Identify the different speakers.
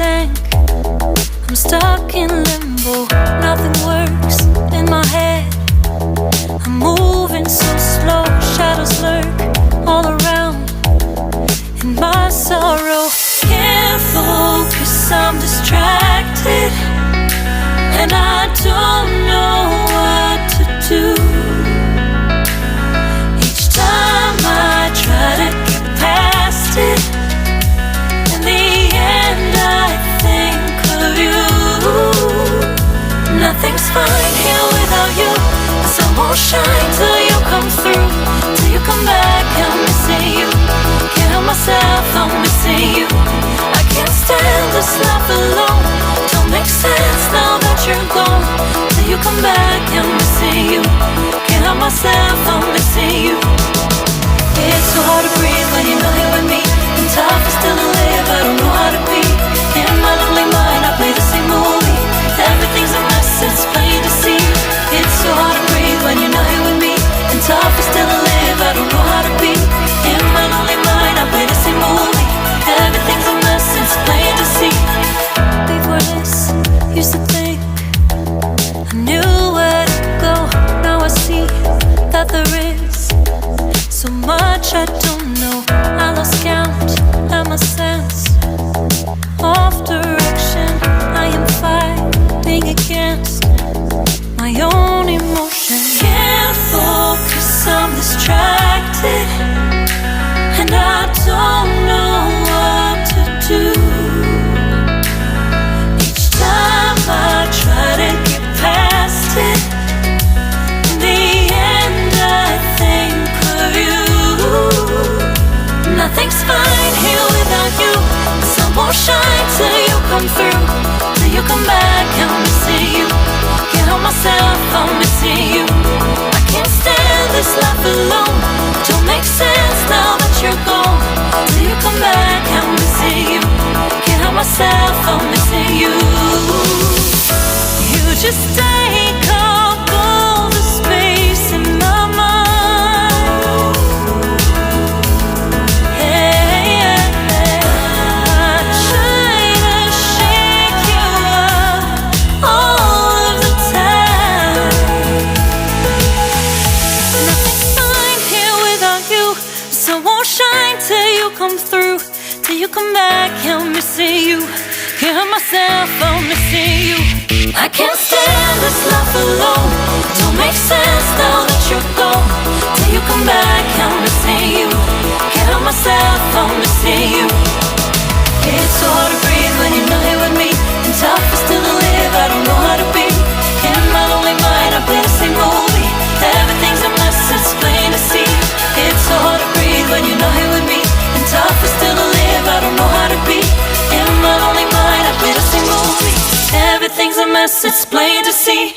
Speaker 1: tank. I'm stuck in limbo, nothing works in my head. I'm moving so slow, shadows lurk all around. In my sorrow, can't focus, I'm distracted, and I don't know what to do. Each time I try to get past it, in the end I think of you. Nothing's fine here without you. The sun won't shine till you come through. Till you come back, I'm missing you. Can't help myself, I'm missing you. I can't stand this life alone. Don't make sense now that you're gone. Till you come back, I'm missing you. Can't help myself, I'm missing you. It's so hard to breathe when you're not here with me. And tough is still to live, I don't know how to be. In my lonely mind, I play the same movie. Everything's a mess, it's plain to see. It's so hard to breathe when you're not here with me. And tough is still to live, I don't know how to be. In my lonely mind, I play the same movie. Everything's a mess, it's plain to see. Before this, used to think I knew where to go. Now I see that there is so much I don't know. I lost count and my sense of direction. I am fighting against my own emotion. Can't focus, I'm distracted, and I don't know what to do. Each time I try to get past it, in the end I think of you. Nothing's fine here without you. The sun won't shine till you come through. Till you come back, I'm missing you. Can't help myself, I'm missing you. I can't stand this life alone. Don't make sense now that you're gone. Till you come back, I'm missing you. Can't help myself, I'm missing you. You just take up all the space in my mind. Hey, I try to shake you up all of the time. Nothing's fine here without you. The sun won't shine till you come through. Till you come back, I'm missing you. Can't help myself, I'm missing you. I can't stand this life alone. Don't make sense now that you're gone. Till you come back, I'm missing you. Can't help myself, I'm missing you. It's so hard to breathe when you're not here with me. And tough is still to live, I don't know how to be. In my lonely mind, I play the same movie. Everything's a mess, it's plain to see. It's so hard to breathe when you're not here with me. And tough is still to live, I don't know how to be. In my lonely mind, I play the same movie. Everything's a mess, it's plain to see.